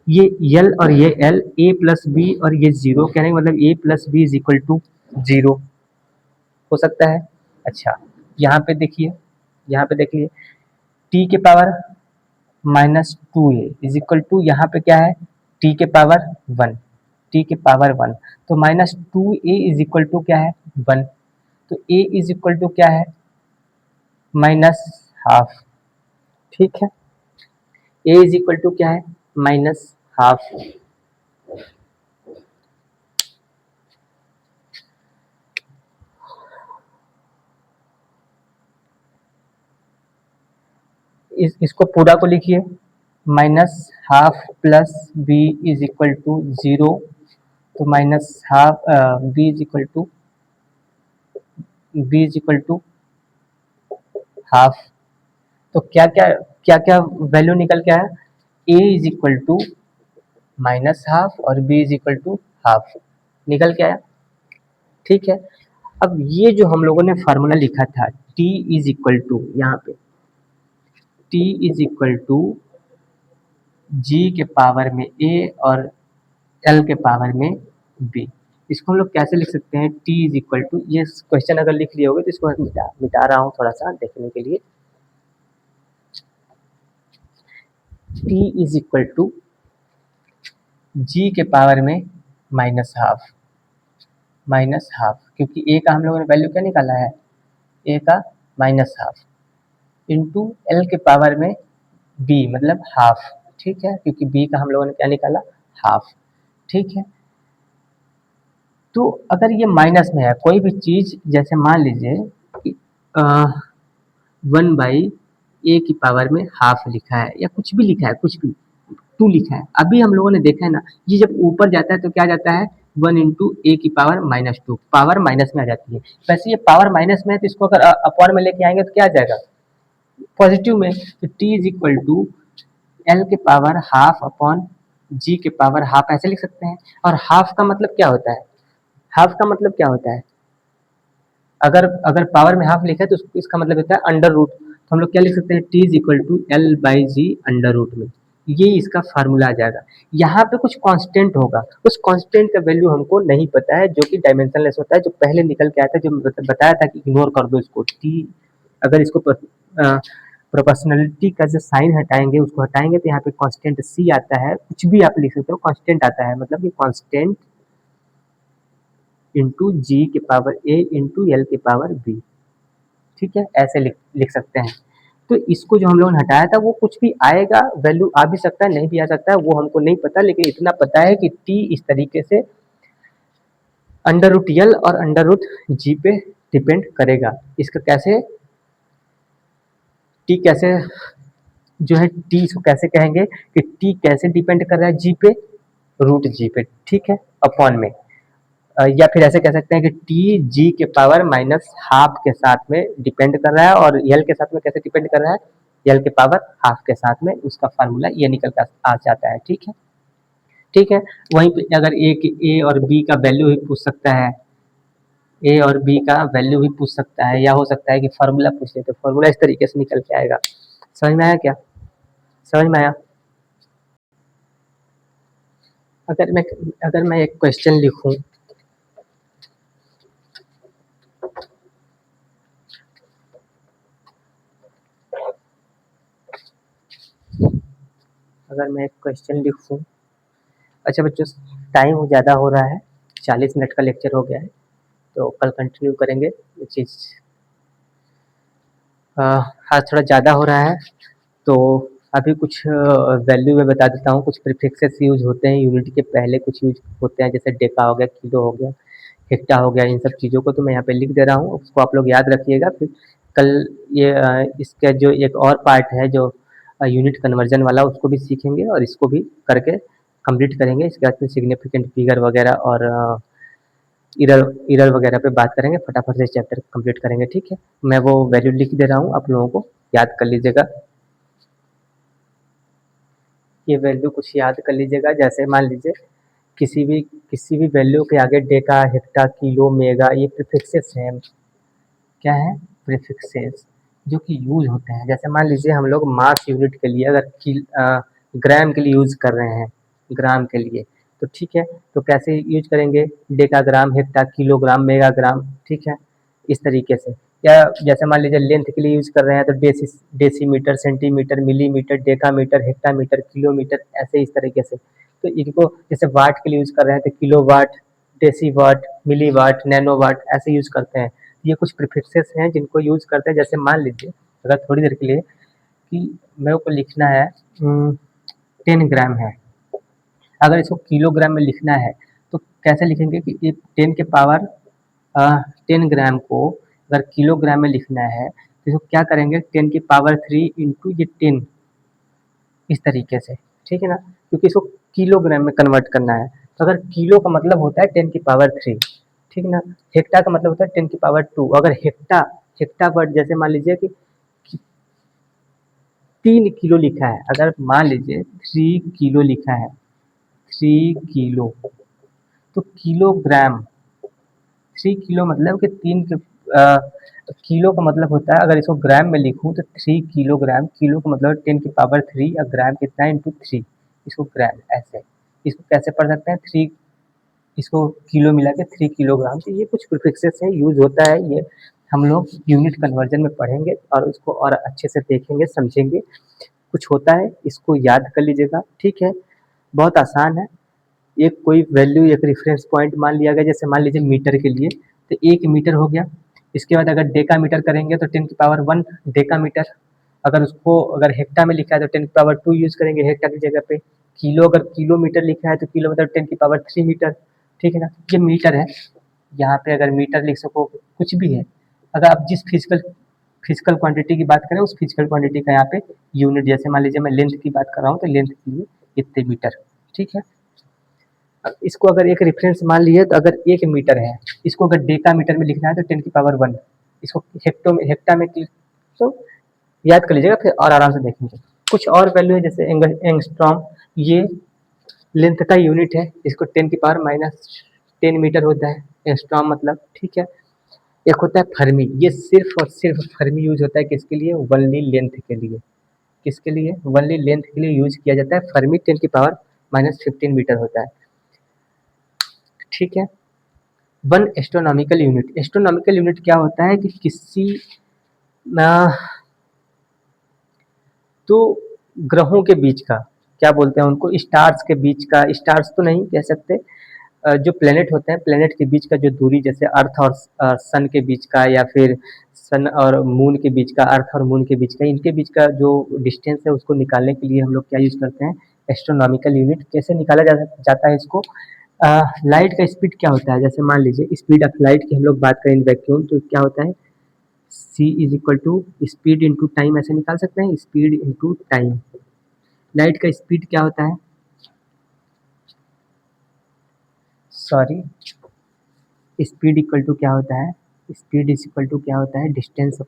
ये एल और ये एल, ए प्लस बी और ये 0, कहने का मतलब A plus B is equal to 0 हो सकता है। अच्छा, यहाँ पे देखिए, यहाँ पे देखिए टी के power -2a is equal to, यहाँ पे क्या है, टी के पावर 1, टी के पावर 1, तो -2a इज इक्वल टू क्या है, 1, तो a इज इक्वल टू क्या है, -12। ठीक है, a इज इक्वल टू क्या है, -12। इसको पूरा को लिखिए, -12 plus b is equal to 0, तो -12 b is equal to half. तो क्या वैल्यू निकल के आया, a इज इक्वल टू -12 और b is equal to half निकल के आया। ठीक है, अब ये जो हम लोगों ने फार्मूला लिखा था, t इज इक्वल टू, यहाँ पे t is equal to g के पावर में a और l के पावर में b, इसको हम लोग कैसे लिख सकते हैं, t इज इक्वल टू, ये क्वेश्चन अगर लिख लिए होगे तो इसको मैं मिटा रहा हूँ थोड़ा सा देखने के लिए। t is equal to g के पावर में -12, क्योंकि a का हम लोगों ने वैल्यू क्या निकाला है, a का -12 इंटू एल के पावर में b मतलब हाफ। ठीक है, क्योंकि b का हम लोगों ने क्या निकाला, हाफ। ठीक है, तो अगर ये माइनस में है कोई भी चीज, जैसे मान लीजिए 1/a की पावर में हाफ लिखा है या कुछ भी लिखा है, कुछ भी 2 लिखा है, अभी हम लोगों ने देखा है ना, ये जब ऊपर जाता है तो क्या जाता है, 1 इंटू ए की पावर -2, पावर माइनस में आ जाती है। वैसे ये पावर माइनस में है तो इसको अगर अपॉन में लेके आएंगे तो क्या आ जाएगा, पॉजिटिव में, तो t is equal to L के पावर हाफ अपॉन जी के पावर हाफ, ऐसे लिख सकते हैं। और हाफ का मतलब क्या होता है, हाफ का मतलब क्या होता है, अगर अगर पावर में हाफ लिखा है तो इसका मतलब होता है अंडर रूट, तो हम लोग क्या लिख सकते हैं, t is equal to L by G under root में, ये इसका फार्मूला आ जाएगा। यहाँ पे कुछ कांस्टेंट होगा, उस कांस्टेंट का वैल्यू हमको नहीं पता है, जो कि डायमेंशनलेस होता है, जो पहले निकल के आया था, जो बताया था कि इग्नोर कर दो इसको, t अगर इसको प्रोपोर्शनलिटी का जो साइन हटाएंगे, उसको हटाएंगे तो यहाँ पे कांस्टेंट c आता है, कुछ भी आप लिख सकते हो, कांस्टेंट आता है, मतलब कि कांस्टेंट इंटू जी के पावर a इंटू एल के पावर b। ठीक है, ऐसे लिख सकते हैं। तो इसको जो हम लोगों ने हटाया था वो कुछ भी आएगा, वैल्यू आ भी सकता है, नहीं भी आ सकता है, वो हमको नहीं पता, लेकिन इतना पता है कि t इस तरीके से अंडर रूट एल और अंडर रूट जी पे डिपेंड करेगा। इसका कैसे, टी कैसे जो है, टी इसको कैसे कहेंगे कि टी कैसे डिपेंड कर रहा है जी पे, रूट जी पे। ठीक है, अपॉन में, या फिर ऐसे कह सकते हैं कि टी जी के पावर -12 के साथ में डिपेंड कर रहा है, और एल के साथ में कैसे डिपेंड कर रहा है, एल के पावर हाफ के साथ में, उसका फार्मूला ये निकल कर आ जाता है। ठीक है, ठीक है, वहीं पे अगर ए और बी का वैल्यू भी पूछ सकता है, ए और बी का वैल्यू भी पूछ सकता है, या हो सकता है कि फार्मूला पूछ ले, तो फार्मूला इस तरीके से निकल के आएगा। समझ में आया क्या, समझ में आया? अगर मैं एक क्वेश्चन लिखूं, अगर मैं एक क्वेश्चन लिखूं, अच्छा बच्चों, टाइम ज़्यादा हो रहा है, 40 मिनट का लेक्चर हो गया है, तो कल कंटिन्यू करेंगे ये चीज़। आज थोड़ा ज़्यादा हो रहा है, तो अभी कुछ वैल्यू में बता देता हूँ, कुछ प्रीफिक्सेस यूज होते हैं यूनिट के पहले, कुछ यूज होते हैं, जैसे डेका हो गया, किलो हो गया, हेक्टा हो गया, इन सब चीज़ों को तो मैं यहाँ पे लिख दे रहा हूँ, उसको आप लोग याद रखिएगा। फिर कल ये इसका जो एक और पार्ट है जो यूनिट कन्वर्जन वाला, उसको भी सीखेंगे और इसको भी करके कंप्लीट करेंगे। इसके बाद फिर सिग्निफिकेंट फिगर वगैरह और एरर एरर वगैरह पे बात करेंगे, फटाफट से चैप्टर कंप्लीट करेंगे, ठीक है। मैं वो वैल्यू लिख दे रहा हूँ, आप लोगों को याद कर लीजिएगा। ये वैल्यू कुछ याद कर लीजिएगा, जैसे मान लीजिए किसी भी वैल्यू के आगे डेका, हेक्टा, किलो, मेगा, ये प्रीफिक्सेस हैं। क्या है? प्रीफिक्सेस, जो कि यूज होते हैं। जैसे मान लीजिए हम लोग मास यूनिट के लिए अगर ग्राम के लिए यूज कर रहे हैं, ग्राम के लिए, तो ठीक है। तो कैसे यूज करेंगे? डेकाग्राम, हेक्टा, किलोग्राम, मेगाग्राम, ठीक है, इस तरीके से। या जैसे मान लीजिए लेंथ के लिए यूज कर रहे हैं तो decimetre, centimetre, millimetre, decametre, hectometre, kilometre, ऐसे इस तरीके से। तो इनको जैसे वाट के लिए यूज कर रहे हैं तो किलो वाट, डेसी वाट, मिली वाट, नैनो वाट, ऐसे यूज करते हैं। ये कुछ प्रीफिक्सेस हैं जिनको यूज करते हैं। जैसे मान लीजिए अगर थोड़ी देर के लिए कि मेरे को लिखना है 10 ग्राम है, अगर इसको किलोग्राम में लिखना है तो कैसे लिखेंगे कि ये 10 के पावर 10 ग्राम को अगर किलोग्राम में लिखना है तो इसको क्या करेंगे? 10 की पावर 3 इंटू ये 10, इस तरीके से, ठीक है ना, क्योंकि इसको किलोग्राम में कन्वर्ट करना है। तो अगर किलो का मतलब होता है 10 की पावर 3, ठीक है ना। हेक्टा का मतलब होता है 10 की पावर 2। अगर हेक्टा हेक्टा वर्ड जैसे मान लीजिए कि 3 किलो लिखा है, अगर मान लीजिए 3 किलो लिखा है, 3 किलो, तो किलोग्राम, 3 किलो मतलब कि किलो का मतलब होता है, अगर इसको ग्राम में लिखूं तो 3 किलोग्राम, किलो का मतलब 10 की पावर 3 और ग्राम कितना है? इंटू 3, इसको ग्राम, ऐसे इसको कैसे पढ़ सकते हैं? 3, इसको किलो मिला के 3 किलोग्राम। तो ये कुछ प्रीफिक्सेस है, यूज होता है, ये हम लोग यूनिट कन्वर्जन में पढ़ेंगे और उसको और अच्छे से देखेंगे, समझेंगे। कुछ होता है, इसको याद कर लीजिएगा, ठीक है। बहुत आसान है। एक कोई वैल्यू, एक रेफरेंस पॉइंट मान लिया गया, जैसे मान लीजिए मीटर के लिए, तो 1 मीटर हो गया। इसके बाद अगर डेकामीटर करेंगे तो 10 की पावर 1 डेकामीटर। अगर हेक्टा में लिखा है तो 10 की पावर 2 यूज करेंगे हेक्टा की जगह पे। किलो, अगर किलोमीटर लिखा है तो किलो मतलब 10 की पावर 3 मीटर, ठीक है ना। ये मीटर है, यहाँ पे अगर मीटर लिख सको, कुछ भी है। अगर आप जिस फिजिकल फिजिकल क्वांटिटी की बात करें, उस फिजिकल क्वांटिटी का यहाँ पे यूनिट, जैसे मान लीजिए मैं लेंथ की बात कर रहा हूँ तो लेंथ के लिए इतने मीटर, ठीक है। अब इसको अगर एक रेफरेंस मान लिए तो अगर 1 मीटर है, इसको अगर डेका मीटर में लिखना है तो 10 की पावर 1, इसको हेक्टा में तो याद कर लीजिएगा, फिर और आराम से देखेंगे। कुछ और वैल्यू है जैसे एंगस्ट्रॉम, ये लेंथ का यूनिट है, इसको 10 की पावर -10 मीटर होता है एंगस्ट्रॉम मतलब, ठीक है। एक होता है फर्मी, ये सिर्फ और सिर्फ फर्मी यूज होता है किसके लिए? ओनली लेंथ के लिए। किसके लिए? ओनली लेंथ के लिए यूज किया जाता है। फर्मी 10 की पावर -15 मीटर होता है, ठीक है। One astronomical unit, astronomical unit क्या होता है कि किसी तो ग्रहों के बीच का, क्या बोलते हैं उनको, स्टार्स के बीच का, स्टार्स तो नहीं कह सकते, जो प्लेनेट होते हैं, प्लेनेट के बीच का जो दूरी, जैसे अर्थ और सन के बीच का, या फिर सन और मून के बीच का, अर्थ और मून के बीच का, इनके बीच का जो डिस्टेंस है उसको निकालने के लिए हम लोग क्या यूज करते हैं? Astronomical unit. कैसे निकाला जाता है इसको? लाइट का स्पीड क्या होता है? जैसे मान लीजिए स्पीड ऑफ लाइट की हम लोग बात करें इन वैक्यूम, तो क्या होता है? C is equal to speed into time, ऐसे निकाल सकते हैं, स्पीड इंटू टाइम। लाइट का स्पीड क्या होता है? सॉरी, स्पीड इक्वल टू क्या होता है? स्पीड इज इक्वल टू क्या होता है? Distance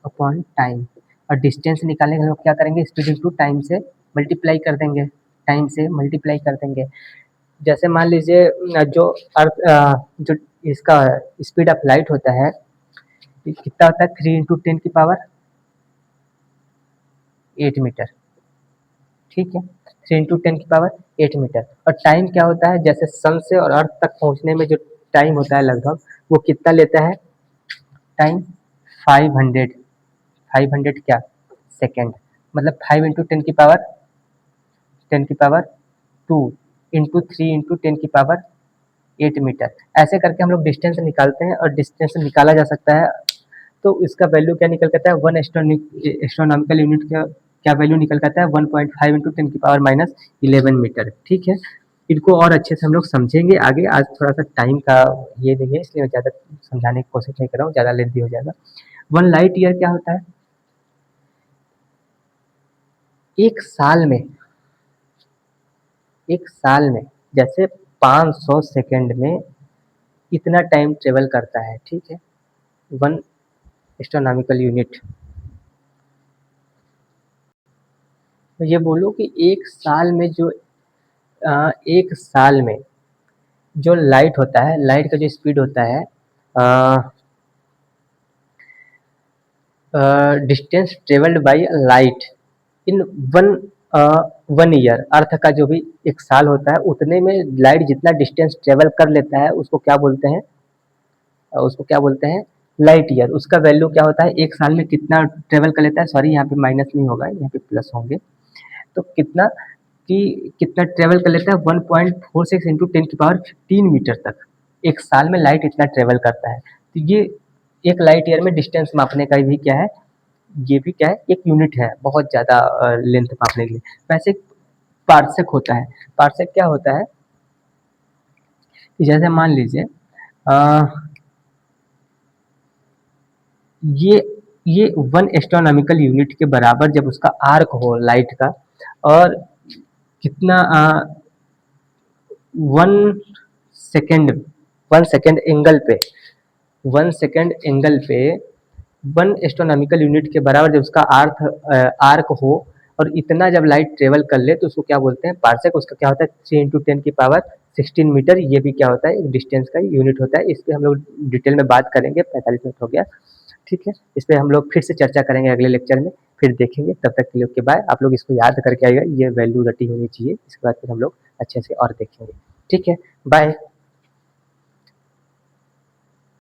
upon time. और डिस्टेंस निकालने के हम लोग क्या करेंगे? स्पीड इंटू टाइम से मल्टीप्लाई कर देंगे, टाइम से मल्टीप्लाई कर देंगे। जैसे मान लीजिए जो अर्थ जो इसका स्पीड ऑफ लाइट होता है, ये कितना होता है? 3 × 10⁸ मीटर, ठीक है। 3 × 10⁸मीटर। और टाइम क्या होता है? जैसे सन से और अर्थ तक पहुंचने में जो टाइम होता है लगभग, वो कितना लेता है टाइम? 500, 500 क्या? सेकेंड। मतलब 5 × 10⁻2 इंटू 3 × 10⁸मीटर। ऐसे करके हम लोग डिस्टेंस निकालते हैं, और डिस्टेंस निकाला जा सकता है। तो इसका वैल्यू क्या निकल करता है? वन एस्ट्रोनॉमिकल यूनिट का क्या वैल्यू निकल करता है? 1.5 इंटू 10⁻11 मीटर, ठीक है। इनको और अच्छे से हम लोग समझेंगे आगे। आज थोड़ा सा टाइम का ये नहीं है, इसलिए मैं ज़्यादा समझाने की कोशिश नहीं कर रहा हूँ, ज़्यादा लेंथी हो जाएगा। 1 लाइट ईयर क्या होता है? एक साल में, एक साल में जैसे 500 सेकंड में इतना टाइम ट्रेवल करता है, ठीक है, 1 एस्ट्रोनॉमिकल यूनिट। तो ये बोलो कि एक साल में जो एक साल में जो लाइट होता है, लाइट का जो स्पीड होता है distance travelled by light in one one year, earth का जो भी एक साल होता है उतने में लाइट जितना डिस्टेंस ट्रेवल कर लेता है उसको क्या बोलते हैं, उसको क्या बोलते हैं, लाइट ईयर। उसका वैल्यू क्या होता है, एक साल में कितना ट्रेवल कर लेता है, सॉरी यहाँ पे माइनस नहीं होगा, यहाँ पे प्लस होंगे। तो कितना कि कितना ट्रेवल कर लेता है, 1.46 इंटू 10 की पावर 15 मीटर तक एक साल में लाइट इतना ट्रेवल करता है। तो ये एक लाइट ईयर में डिस्टेंस मापने का भी क्या है, ये भी क्या है, एक यूनिट है, बहुत ज़्यादा लेंथ मापने के लिए। वैसे पार्सेक होता है, पार्सेक क्या होता है कि जैसे मान लीजिए ये ये 1 एस्ट्रोनॉमिकल यूनिट के बराबर जब उसका आर्क हो लाइट का, और कितना 1 सेकेंड 1 सेकेंड एंगल पे 1 सेकेंड एंगल पे 1 एस्ट्रोनॉमिकल यूनिट के बराबर जब उसका आर्क हो और इतना जब लाइट ट्रेवल कर ले तो उसको क्या बोलते हैं, पार्सेक। उसका क्या होता है, 3 × 10 की पावर 16 मीटर। ये भी क्या होता है, एक डिस्टेंस का यूनिट होता है। इस पे हम लोग डिटेल में बात करेंगे, 45 मिनट हो गया, ठीक है। इस पे हम लोग फिर से चर्चा करेंगे अगले लेक्चर में, फिर देखेंगे। तब तक के लिए ओके बाय। आप लोग इसको याद करके आइएगा, ये वैल्यू रटी होनी चाहिए। इसके बाद फिर हम लोग अच्छे से और देखेंगे, ठीक है, बाय।